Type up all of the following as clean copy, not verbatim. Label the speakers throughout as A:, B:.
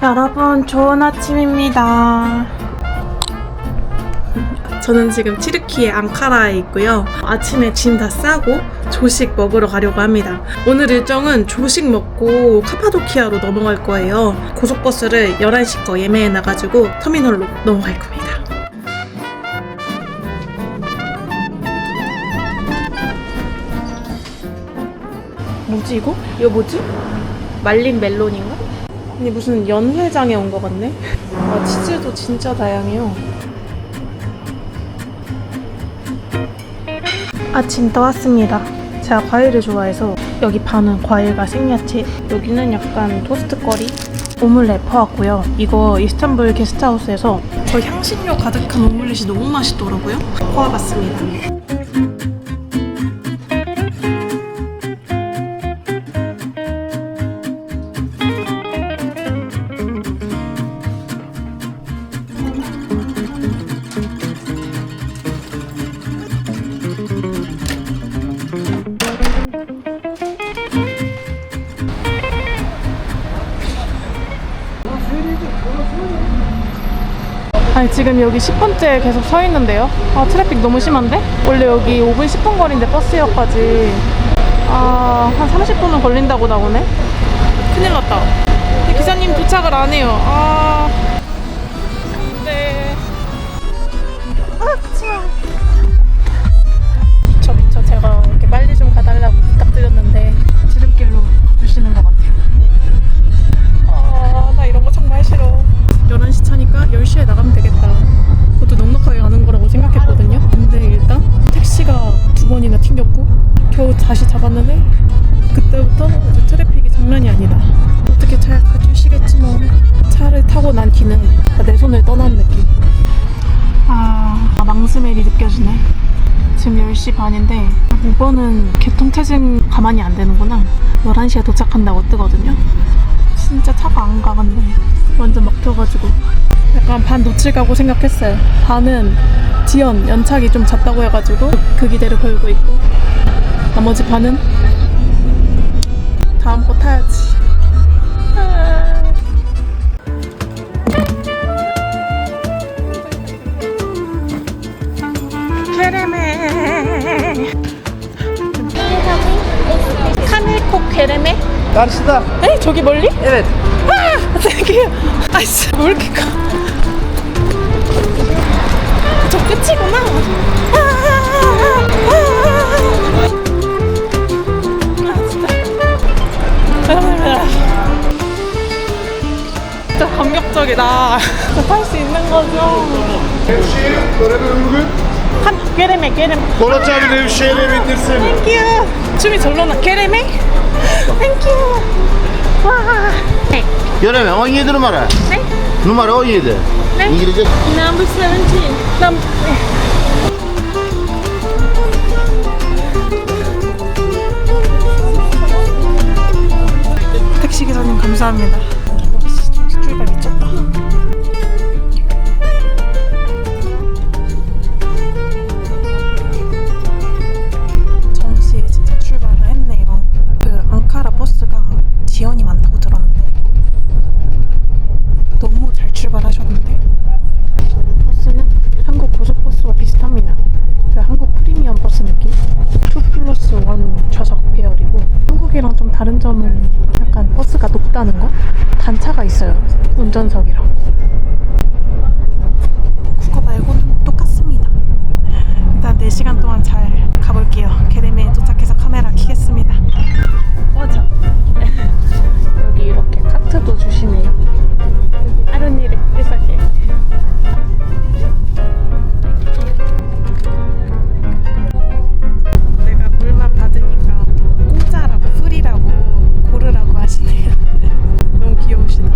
A: 여러분, 좋은 아침입니다. 저는 지금 튀르키예 앙카라에 있고요. 아침에 짐 다 싸고 조식 먹으러 가려고 합니다. 오늘 일정은 조식 먹고 카파도키아로 넘어갈 거예요. 고속버스를 11시 거 예매해놔가지고 터미널로 넘어갈 겁니다. 뭐지 이거? 이거 뭐지? 말린 멜론인가? 아니 무슨 연회장에 온 것 같네? 아, 치즈도 진짜 다양해요. 아침 떠왔습니다. 제가 과일을 좋아해서 여기 반은 과일과 생야채, 여기는 약간 토스트거리, 오믈렛 퍼왔고요. 이거 이스탄불 게스트하우스에서 저 향신료 가득한 오믈렛이 너무 맛있더라고요. 퍼와봤습니다. 아니 지금 여기 10분째 계속 서 있는데요. 아 트래픽 너무 심한데? 원래 여기 5분 10분 거리인데 버스역까지 한 30분은 걸린다고 나오네? 큰일 났다. 근데 기사님 도착을 안 해요. 네. 그치마. 미쳐. 제가 이렇게 빨리 좀 가달라고 부탁드렸는데 지름길로 가주시는 것 같아요. 나 이런 거 정말 싫어. 11시 차니까 10시에 나가면 되겠다. 그것도 넉넉하게 가는 거라고 생각했거든요. 근데 일단 택시가 2번이나 튕겼고 겨우 다시 잡았는데 그때부터 트래픽이 장난이 아니다. 어떻게 잘 가주시겠지 뭐. 차를 타고 난 뒤는 내 손을 떠난 느낌. 망스멜이 느껴지네. 지금 10시 반인데 5번은 교통체증 가만히 안 되는구나. 11시에 도착한다고 뜨거든요. 진짜 차가 안 가. 근데 완전 막혀가지고 약간 반 놓칠까고 생각했어요. 반은 지연 연착이 좀 잦다고 해가지고 그 기대를 걸고 있고, 나머지 반은 다음 거 타야지. 케레메 카밀콕 케레메.
B: Karşıda.
A: 에? 저기 멀리?
B: Evet.
A: 땡큐. 아이씨 왜 이렇게 가? 저 끝이구나. 진짜 감격적이다. 탈 수 있는 거죠?
B: Nevşehir, Körebe Ürgün.
A: 게레메.
B: Polat abi Nevşehir'e bindirsin.
A: 땡큐. 춤이 절로 나. 게레메? 땡큐. 와. 네.
C: Göreme 17 numara.
A: 네?
C: Numara 17.
A: Ne?
C: İngilizce
A: Number 17. 택시 기사님 감사합니다. 출발 미쳤다. 정시에 진짜 출발을 했네요. 그 앙카라 버스가 지연이 많다고 들었는데 너무 잘 출발하셨는데, 버스는 한국 고속버스와 비슷합니다. 그 한국 프리미엄 버스 느낌? 2+1 좌석 배열이고, 한국이랑 좀 다른 점은 약간 버스가 높다는 거? 단차가 있어요, 운전석이랑. 국어 말고는 똑같습니다. 일단 4시간 동안 잘 가볼게요. 게레메에 도착해서 카메라 켜겠습니다. 맞아. 여기 이렇게 카트도 주시네요. 아론이를 비싸게. 내가 물만 받으니까 공짜라고 프리라고 고르라고 하시네요. 너무 귀여우시다.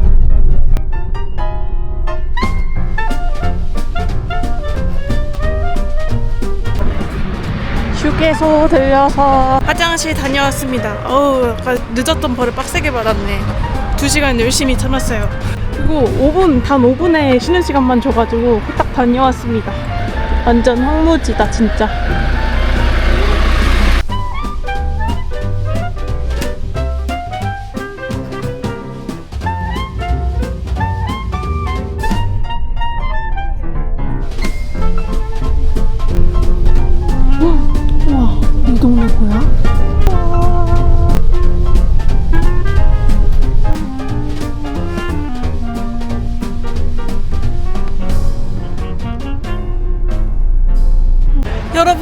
A: 휴게소 들려서 화장실 다녀왔습니다. 아까 늦었던 벌을 빡세게 받았네. 2시간 열심히 참았어요. 그리고 단 5분에 쉬는 시간만 줘가지고 후딱 다녀왔습니다. 완전 황무지다 진짜.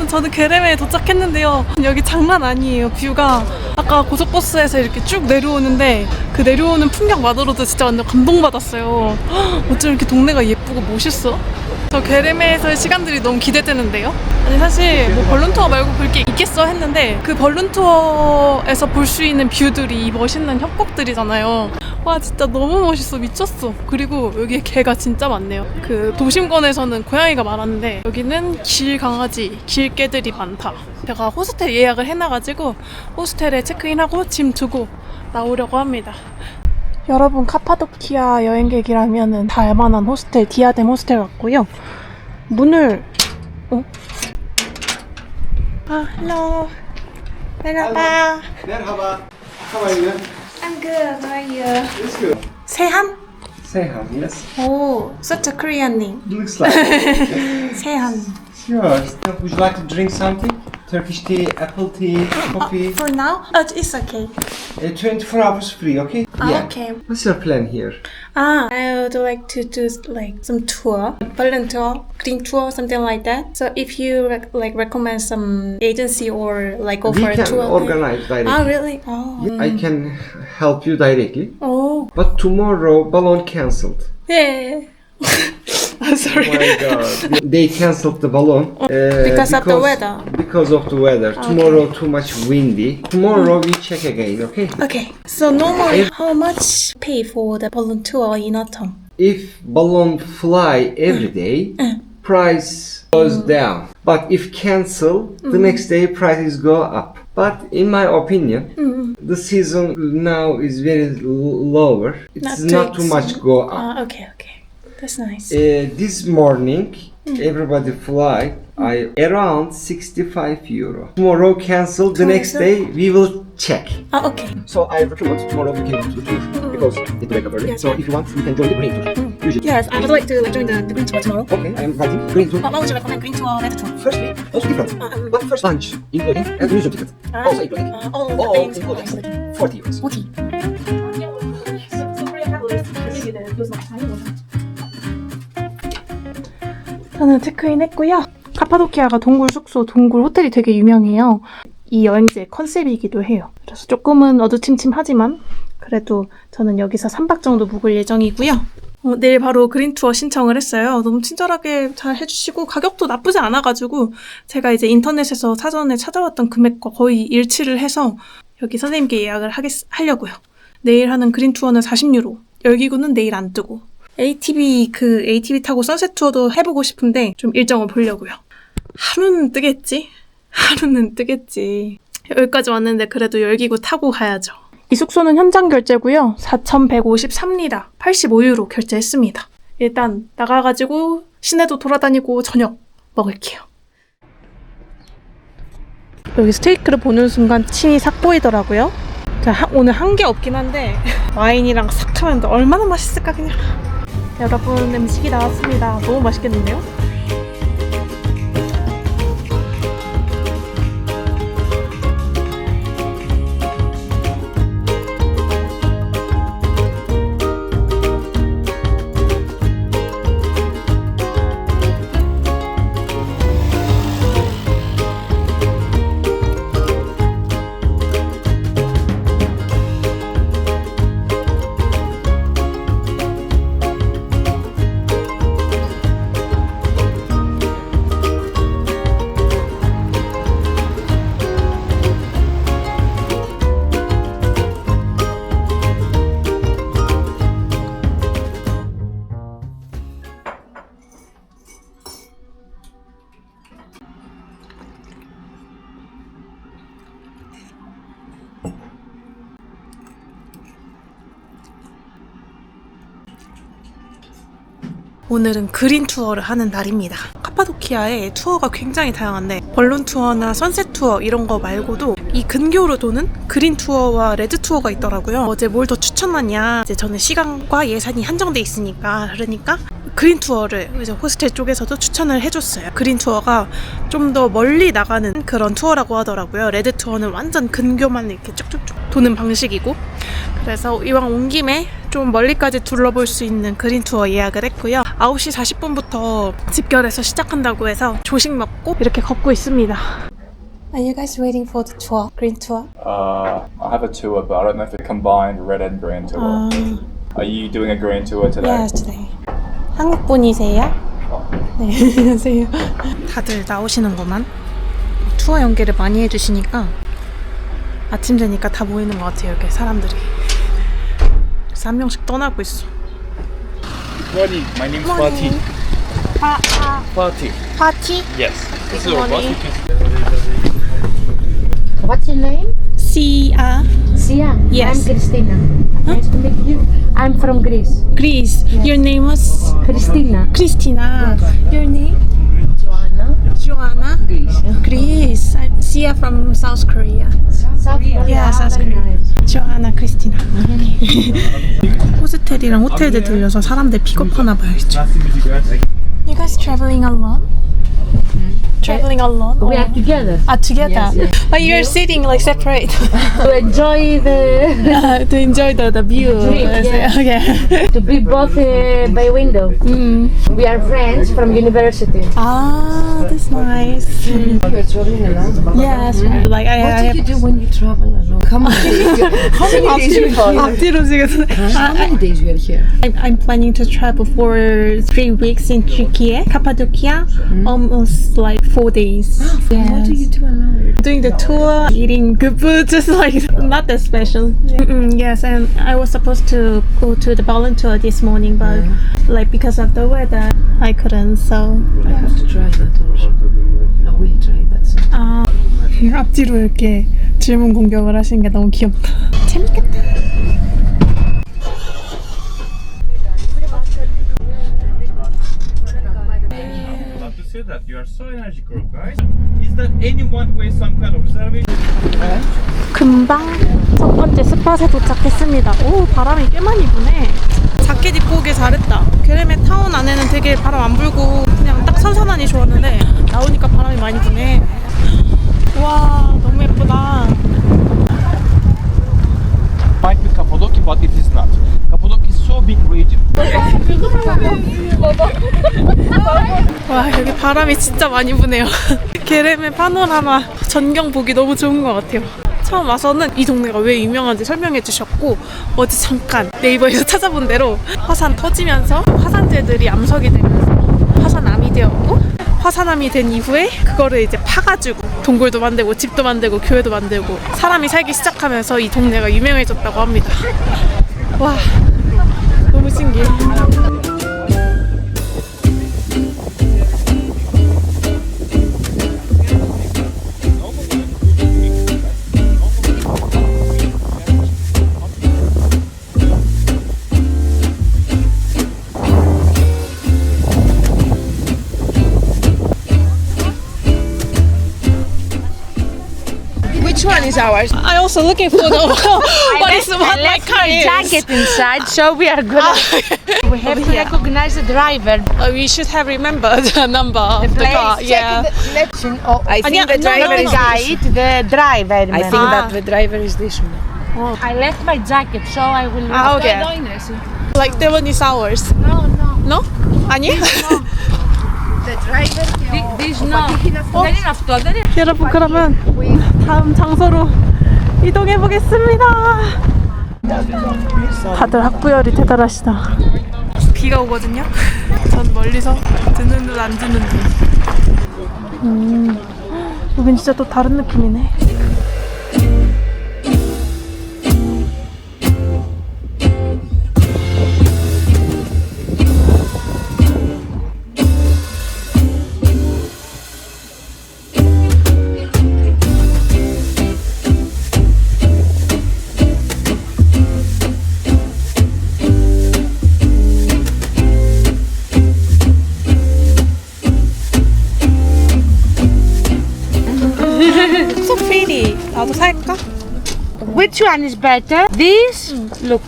A: 저는 게레메에 도착했는데요. 여기 장난 아니에요. 뷰가 아까 고속버스에서 이렇게 쭉 내려오는데 그 내려오는 풍경만으로도 진짜 완전 감동받았어요. 어쩜 이렇게 동네가 예쁘고 멋있어? 저 게레메에서의 시간들이 너무 기대되는데요. 아니 사실 뭐 벌룬 투어 말고 볼 게 있겠어 했는데 그 벌룬 투어에서 볼 수 있는 뷰들이 이 멋있는 협곡들이잖아요. 와 진짜 너무 멋있어. 미쳤어. 그리고 여기에 개가 진짜 많네요. 그 도심권에서는 고양이가 많았는데 여기는 길강아지, 길개들이 많다. 제가 호스텔 예약을 해놔가지고 호스텔에 체크인하고 짐 두고 나오려고 합니다. 여러분 카파도키아 여행객이라면 다 알만한 호스텔 디아뎀 호스텔 같고요. 문을 hello. Merhaba.
B: Merhaba. How are you?
A: I'm good. How are you?
B: It's good.
A: 세한?
B: Seyhan, yes.
A: Oh, such a Korean name.
B: Looks like.
A: 세한.
B: Sure. Would you like to drink something? Turkish tea, apple tea, coffee.
A: For now, it's okay.
B: 24 hours free, okay?
A: Okay.
B: What's your plan here?
A: I would like to do like some tour, balloon tour, green tour, something like that. So if you recommend some agency or like
B: We
A: offer a
B: can
A: tour.
B: organize directly.
A: Really? Oh.
B: I can help you directly.
A: Oh.
B: But tomorrow, balloon cancelled.
A: Yeah. I'm sorry.
B: Oh my god. They cancelled the balloon.
A: Because of the weather.
B: Because of the weather. Tomorrow too much windy. Tomorrow we check again, okay?
A: Okay. So normally, how much pay for the balloon tour in autumn?
B: If balloon fly every day, price goes down. But if cancel, the next day prices go up. But in my opinion, the season now is very lower. It's not too much go up.
A: Okay. That's nice.
B: This morning, everybody fly around 65 euro. Tomorrow cancel. The next day we will check.
A: Okay.
D: So I recommend tomorrow we can do the tour because it wake up early.
A: Yes.
D: So if you want, you can join the green tour. Usually.
A: Yes, I would like to join the green tour tomorrow.
D: Okay, I am writing green tour.
A: What would you recommend, green tour or red tour?
D: Firstly, also different. But first lunch including and museum ticket also including.
A: All the
D: All
A: things
D: including 40 euros.
A: 40. 저는 체크인 했고요. 카파도키아가 동굴 숙소, 동굴 호텔이 되게 유명해요. 이 여행지의 컨셉이기도 해요. 그래서 조금은 어두침침하지만 그래도 저는 여기서 3박 정도 묵을 예정이고요. 내일 바로 그린투어 신청을 했어요. 너무 친절하게 잘 해주시고 가격도 나쁘지 않아가지고 제가 이제 인터넷에서 사전에 찾아왔던 금액과 거의 일치를 해서 여기 선생님께 예약을 하려고요. 내일 하는 그린투어는 40유로, 열기구는 내일 안 뜨고 ATV 타고 선셋 투어도 해보고 싶은데 좀 일정을 보려고요. 하루는 뜨겠지? 여기까지 왔는데 그래도 열기구 타고 가야죠. 이 숙소는 현장 결제고요. 4,153리라 85유로 결제했습니다. 일단 나가가지고 시내도 돌아다니고 저녁 먹을게요. 여기 스테이크를 보는 순간 침이 싹 보이더라고요. 자, 오늘 한 게 없긴 한데 와인이랑 싹 하면 얼마나 맛있을까 그냥. 여러분 음식이 나왔습니다. 너무 맛있겠는데요? 오늘은 그린 투어를 하는 날입니다. 카파도키아에 투어가 굉장히 다양한데 벌룬 투어나 선셋 투어 이런 거 말고도 이 근교로 도는 그린 투어와 레드 투어가 있더라고요. 어제 뭘 더 추천하냐, 이제 저는 시간과 예산이 한정돼 있으니까 그러니까 그린 투어를 이제 호스텔 쪽에서도 추천을 해줬어요. 그린 투어가 좀 더 멀리 나가는 그런 투어라고 하더라고요. 레드 투어는 완전 근교만 이렇게 쭉쭉쭉 도는 방식이고, 그래서 이왕 온 김에 좀 멀리까지 둘러볼 수 있는 그린 투어 예약을 했고요. 9시 40분부터 집결해서 시작한다고 해서 조식 먹고 이렇게 걷고 있습니다. Are you guys waiting for the tour? Green tour?
E: I have a tour, but I don't know if it combined red and green tour. Are you doing a green tour today?
A: Yes, today. 한국 분이세요? 네, 안녕하세요. 다들 나오시는구만. 투어 연계를 많이 해주시니까 아침 되니까 다 모이는 것 같아요. 이렇게 사람들이. 그래서 한 명씩 떠나고 있어.
E: Morning. My name is Fatih. Fatih.
A: 파티?
E: Yes. This is our
A: morning.
F: What's your name?
A: Sia.
F: Sia.
A: Yes.
F: I'm Christina. Nice to meet you. I'm from Greece.
A: Greece. Your name was
F: Christina.
A: Christina. Your name?
F: Joanna.
A: Joanna.
F: Greece.
A: Greece. I'm Sia from South Korea.
F: South Korea.
A: Yeah, South
F: very
A: Korea.
F: nice.
A: 조아나 크리스티나. 호스텔이랑 호텔들 들려서 사람들 픽업하나 봐요. You guys traveling alone? Traveling alone?
F: We are together
A: together. But you're sitting like separate.
F: to enjoy the
A: To enjoy the view.
F: Trip, yeah.
A: Okay.
F: to be both by window. We are friends from university.
A: Ah, that's nice.
G: You're traveling alone?
A: Yes. Like I
G: What
A: have.
G: do you do when you travel alone? How many days you are here?
A: 앞뒤로 지금.
G: How many days you are here?
A: I'm planning to travel for 3 weeks in Turkey, Cappadocia, almost like 4 days.
G: What do you do alone?
A: Doing the tour, eating good food, just like not that special. Yes, and I was supposed to go to the Berlin tour this morning, but like because of the weather, I couldn't. So
G: I have to try that also. I will try that sometime.
A: 앞뒤로 이렇게 질문 공격을 하시는 게 너무 귀엽다. 재밌겠다.
E: To say that you are so energetic, guys. Is there anyone who has some kind of reservation?
A: 금방 첫 번째 스팟에 도착했습니다. 오, 바람이 꽤 많이 부네. 자켓 입고 오길 잘했다. 게레메 타운 안에는 되게 바람 안 불고 그냥 딱 선선하니 좋았는데 나오니까 바람이 많이 부네. 와, 너무 예쁘다.
E: Might be Cappadocia, but it is not. Cappadocia is so big region.
A: 와, 여기 바람이 진짜 많이 부네요. 게레메 파노라마 전경 보기 너무 좋은 것 같아요. 처음 와서는 이 동네가 왜 유명한지 설명해 주셨고 어제 잠깐 네이버에서 찾아본 대로 화산 터지면서 화산재들이 암석이 되면서 화산암이 되었고 화산암이 된 이후에 그거를 이제 파가지고 동굴도 만들고 집도 만들고 교회도 만들고 사람이 살기 시작하면서 이 동네가 유명해졌다고 합니다. 와, 너무 신기해.
G: Which one is ours?
A: I also looking for the what my car is.
F: Jacket inside, so we are good. We have to recognize the driver.
A: We should have remembered the number of the car. Yeah.
G: I think the driver is
F: guide, the driver.
G: I think that the driver is this one.
F: I left my jacket, so I will.
A: Okay. Like that one is ours.
F: No, no.
A: No? 아니?
F: This no. Δεν είναι αυτό, δεν είναι.
A: 여러분, 그러면 다음 장소로 이동해 보겠습니다. 다들 학구열이 대단하시다. 비가 오거든요. 전 멀리서 듣는 듯 안 듣는 듯. 여긴 진짜 또 다른 느낌이네. So pretty. 나도 살까?
F: Which one is better? This? Look,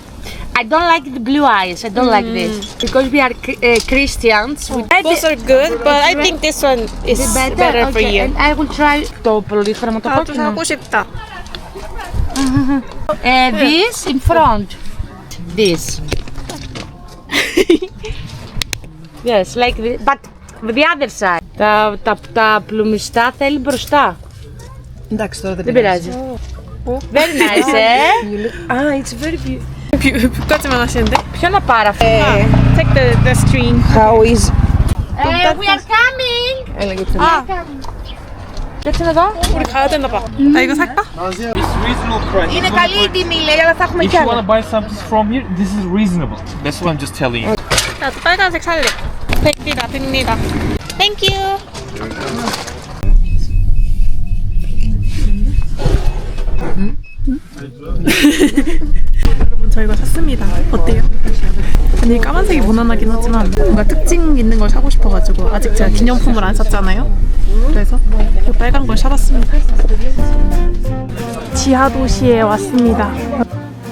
F: I don't like the blue eyes. I don't like this because we are Christians. We
A: Both are good, but I think this one is better for
F: Okay,
A: you.
F: and I will try. Το πολύ χρωματοκόκκινο.
A: 나도 사고 싶다.
F: This in front. This. Yes, like this, but the other side. Τα πλουμιστά θέλει μπροστά.
G: Εντάξει, τώρα δεν
F: Δεν πειράζει. Very nice,
G: It's very beautiful.
A: 뷰까지만 하시는데?
F: Ποιο να πάρω αυτό?
A: Take the screen.
G: How is...
F: We are coming!
G: Έλα γιατί
F: Κάτσε να δω.
A: 우리 가야 되나 봐. 나 이거 살까?
H: Reasonable price.
F: Είναι καλή η τιμή, λέει, αλλά θα έχουμε
H: If
F: κι
H: you want
F: άλλα.
H: to buy something from here, this is reasonable. That's what I'm just telling you.
A: 나도 빨간색 살래. 100리다, 100리다. Thank you. 여러분 저 이거 샀습니다. 어때요? 아니 까만색이 무난하긴 하지만 뭔가 특징 있는 걸 사고 싶어가지고 아직 제가 기념품을 안 샀잖아요. 그래서 이 빨간 걸 사봤습니다. 지하도시에 왔습니다.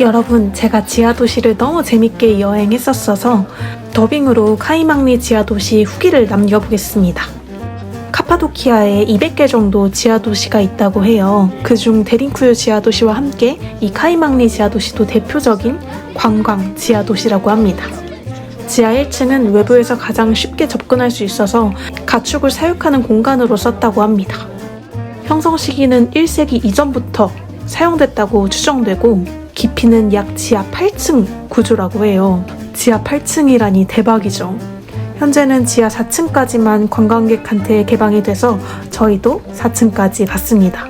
A: 여러분 제가 지하도시를 너무 재밌게 여행했었어서 더빙으로 카이망리 지하도시 후기를 남겨보겠습니다. 카파도키아에 200개 정도 지하도시가 있다고 해요. 그중 데린쿠유 지하도시와 함께 이 카이망리 지하도시도 대표적인 관광 지하도시라고 합니다. 지하 1층은 외부에서 가장 쉽게 접근할 수 있어서 가축을 사육하는 공간으로 썼다고 합니다. 형성 시기는 1세기 이전부터 사용됐다고 추정되고 깊이는 약 지하 8층 구조라고 해요. 지하 8층이라니 대박이죠. 현재는 지하 4층까지만 관광객한테 개방이 돼서 저희도 4층까지 갔습니다.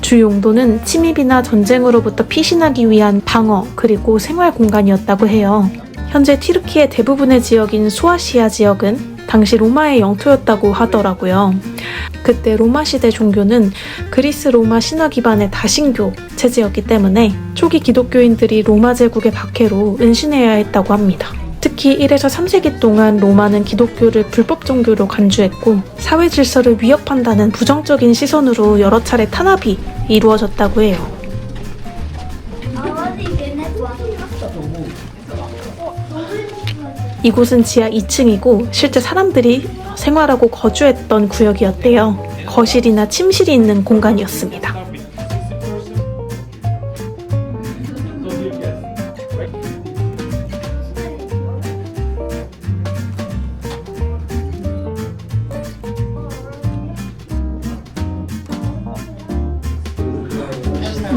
A: 주 용도는 침입이나 전쟁으로부터 피신하기 위한 방어 그리고 생활 공간이었다고 해요. 현재 튀르키의 대부분의 지역인 소아시아 지역은 당시 로마의 영토였다고 하더라고요. 그때 로마 시대 종교는 그리스 로마 신화 기반의 다신교 체제였기 때문에 초기 기독교인들이 로마 제국의 박해로 은신해야 했다고 합니다. 특히 1에서 3세기 동안 로마는 기독교를 불법 종교로 간주했고 사회 질서를 위협한다는 부정적인 시선으로 여러 차례 탄압이 이루어졌다고 해요. 이곳은 지하 2층이고 실제 사람들이 생활하고 거주했던 구역이었대요. 거실이나 침실이 있는 공간이었습니다.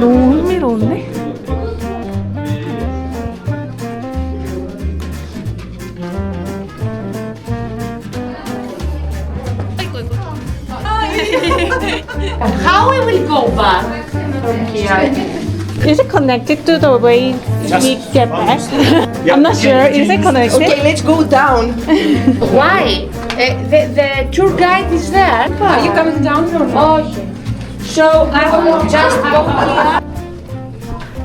A: 너무 흥미로운데?
F: How we will go back from here?
A: Is it connected to the way we get back? I'm not sure. Is it connected?
G: Okay, let's go down.
F: Why? The tour guide is there.
G: Are you coming down or not?
F: Okay. So I will just go here.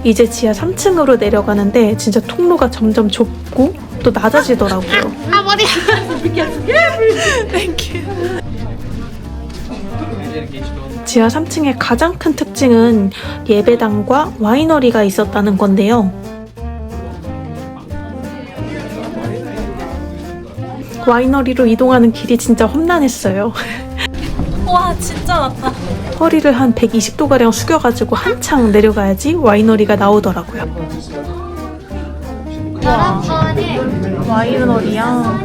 A: 이제 지하 3층으로 내려가는데 진짜 통로가 점점 좁고 또 낮아지더라고요. 지하 3층의 가장 큰 특징은 예배당과 와이너리가 있었다는 건데요. 와이너리로 이동하는 길이 진짜 험난했어요. 와 진짜 낮다. 허리를 한 120도가량 숙여가지고 한창 내려가야지 와이너리가 나오더라고요. 와, 와이너리야.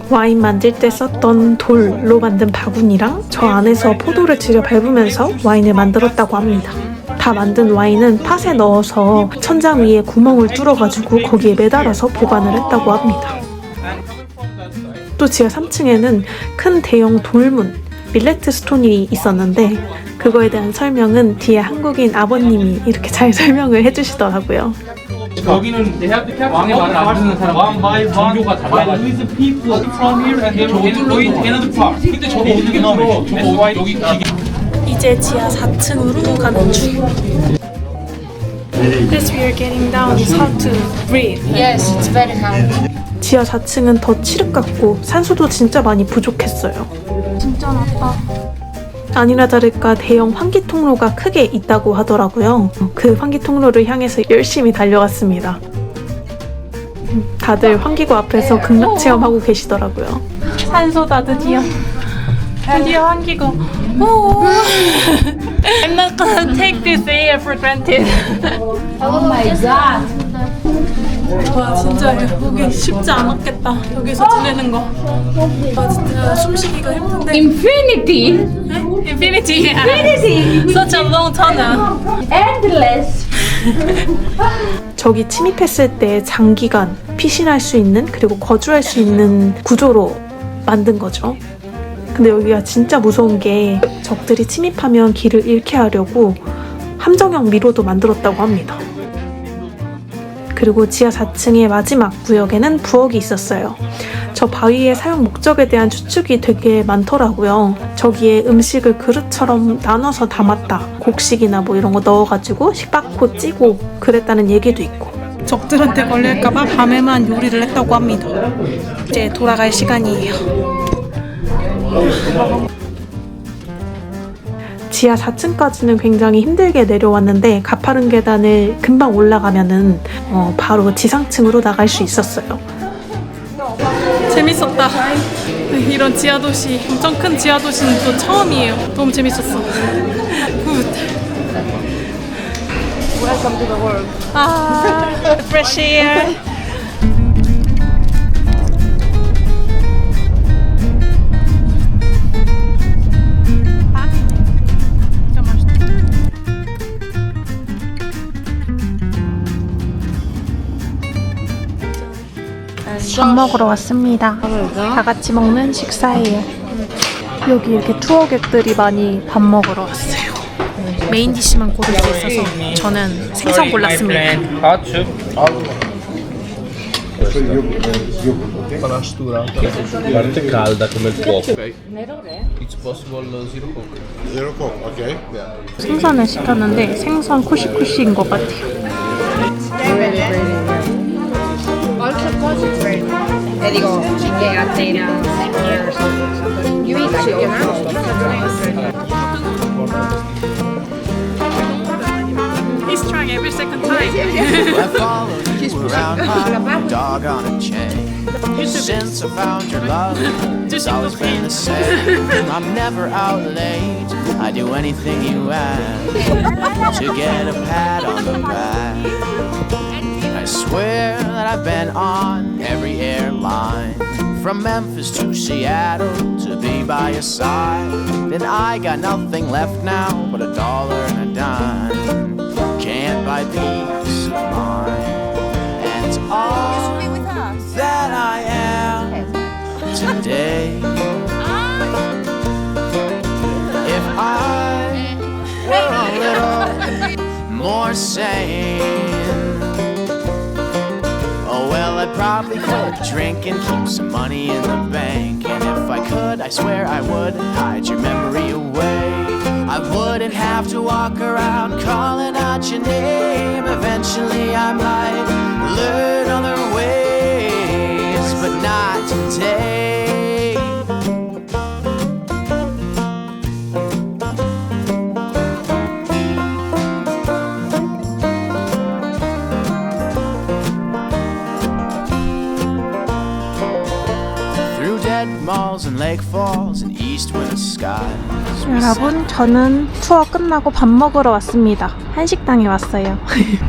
A: 와인 만들 때 썼던 돌로 만든 바구니랑 저 안에서 포도를 들여 밟으면서 와인을 만들었다고 합니다. 다 만든 와인은 팥에 넣어서 천장 위에 구멍을 뚫어가지고 거기에 매달아서 보관을 했다고 합니다. 또 지하 3층에는 큰 대형 돌문, 밀레트 스톤이 있었는데 그거에 대한 설명은 뒤에 한국인 아버님이 이렇게 잘 설명을 해주시더라고요.
H: 여기는 왕의 말을 안 듣는 사람 종교가 달라가지고 people from here and they're going another part. 근데 저거 어떻게 들어? 저거 여기 기계
A: 이제 지하 4층으로 가는 중. This we are getting down is how to breathe.
F: Yes, it's very hard.
A: 지하 4층은 더 칠흑 같고 산소도 진짜 많이 부족했어요. 진짜 낮다. 아니나 다를까 대형 환기 통로가 크게 있다고 하더라고요. 그 환기 통로를 향해서 열심히 달려갔습니다. 다들 환기구 앞에서 극락 체험하고 계시더라고요. 산소다 드디어. 드디어 환기구. I'm not gonna take this air for granted.
F: Oh my god.
A: 와 진짜 여기 쉽지 않았겠다. 여기서 지내는 거. 와 진짜 숨쉬기가 힘든데.
F: Infinity.
A: Infinity. Such a long tunnel.
F: Endless.
A: 저기 침입했을 때 장기간 피신할 수 있는 그리고 거주할 수 있는 구조로 만든 거죠. 근데 여기가 진짜 무서운 게 적들이 침입하면 길을 잃게 하려고 함정형 미로도 만들었다고 합니다. 그리고 지하 4층의 마지막 구역에는 부엌이 있었어요. 저 바위의 사용 목적에 대한 추측이 되게 많더라고요. 저기에 음식을 그릇처럼 나눠서 담았다. 곡식이나 뭐 이런 거 넣어가지고 식박고 찌고 그랬다는 얘기도 있고. 적들한테 걸릴까봐 밤에만 요리를 했다고 합니다. 이제 돌아갈 시간이에요. 지하 4층까지는 굉장히 힘들게 내려왔는데 가파른 계단을 금방 올라가면은 바로 지상층으로 나갈 수 있었어요. 재밌었다. 이런 지하 도시, 엄청 큰 지하 도시는 또 처음이에요. 너무 재밌었어. 굿. Welcome to the world. Fresh air. 밥 먹으러 왔습니다. 다 같이 먹는 식사예요. 여기 이렇게 투어객들이 많이 밥 먹으러 왔어요. 메인 디시만 고를 수 있어서 저는 생선 골랐습니다.
C: Parte calda come il fuoco. It's possible zero coke. Zero coke, ok.
A: 생선을 시켰는데 생선 쿠시쿠시인 것 같아요.
I: E dico, che a cena, you eat chicken,
A: He's trying every second time.
J: I followed you around like a dog on a chain. Since I found your love, it's always been the same. I'm never out late, I do anything you ask to get a pat on the back. I swear that I've been on every airline, from Memphis to Seattle, to be by your side. Then I got nothing left now but $1 and a dime. Can't buy peace of mind, and it's all that I am today. If I were a little more sane, oh well, I'd probably quit drinking, keep some money in the bank. And if I could, I swear I would hide your memory away. I wouldn't have to walk around calling out your name. Eventually I might learn other ways, but not today. Through dead malls and lake falls and east wind skies.
A: 여러분, 저는 투어 끝나고 밥 먹으러 왔습니다. 한식당에 왔어요.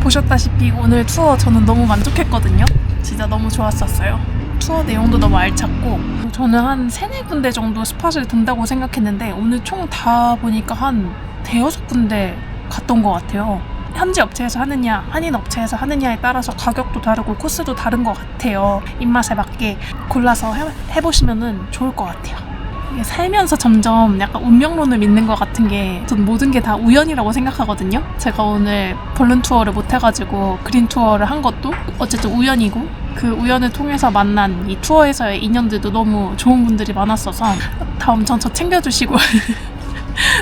A: 보셨다시피 오늘 투어 저는 너무 만족했거든요. 진짜 너무 좋았었어요. 투어 내용도 너무 알찼고, 저는 한 3-4군데 정도 스팟을 든다고 생각했는데 오늘 총 다 보니까 한 5-6군데 갔던 것 같아요. 현지 업체에서 하느냐, 한인 업체에서 하느냐에 따라서 가격도 다르고 코스도 다른 것 같아요. 입맛에 맞게 골라서 해보시면 좋을 것 같아요. 살면서 점점 약간 운명론을 믿는 것 같은 게, 전 모든 게 다 우연이라고 생각하거든요. 제가 오늘 벌룬 투어를 못 해가지고 그린 투어를 한 것도 어쨌든 우연이고, 그 우연을 통해서 만난 이 투어에서의 인연들도 너무 좋은 분들이 많았어서 다 엄청 저 챙겨주시고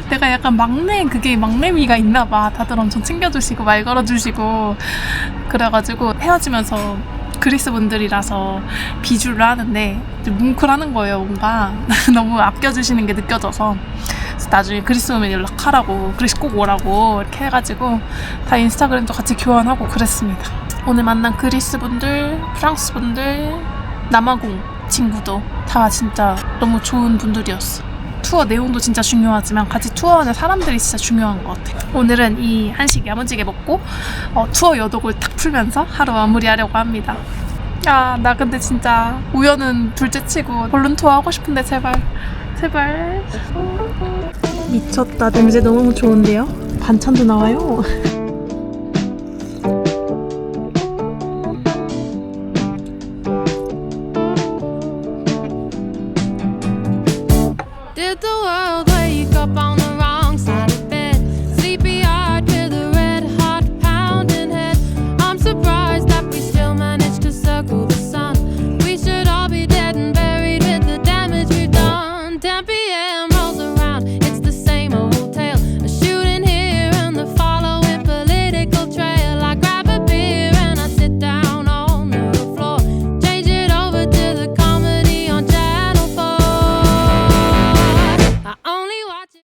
A: 내가 약간 막내미가 있나봐. 다들 엄청 챙겨주시고 말 걸어주시고 그래가지고 헤어지면서 그리스 분들이라서 비주를 하는데 뭉클하는 거예요. 뭔가 너무 아껴주시는 게 느껴져서. 그래서 나중에 그리스 오면 연락하라고, 그리스 꼭 오라고 이렇게 해가지고 다 인스타그램도 같이 교환하고 그랬습니다. 오늘 만난 그리스 분들, 프랑스 분들, 남아공 친구도 다 진짜 너무 좋은 분들이었어. 투어 내용도 진짜 중요하지만 같이 투어하는 사람들이 진짜 중요한 것 같아요. 오늘은 이 한식 야무지게 먹고 투어 여독을 탁 풀면서 하루 마무리하려고 합니다. 아, 나 근데 진짜 우연은 둘째 치고 볼룬 투어 하고 싶은데 제발. 미쳤다. 냄새 너무 좋은데요? 반찬도 나와요.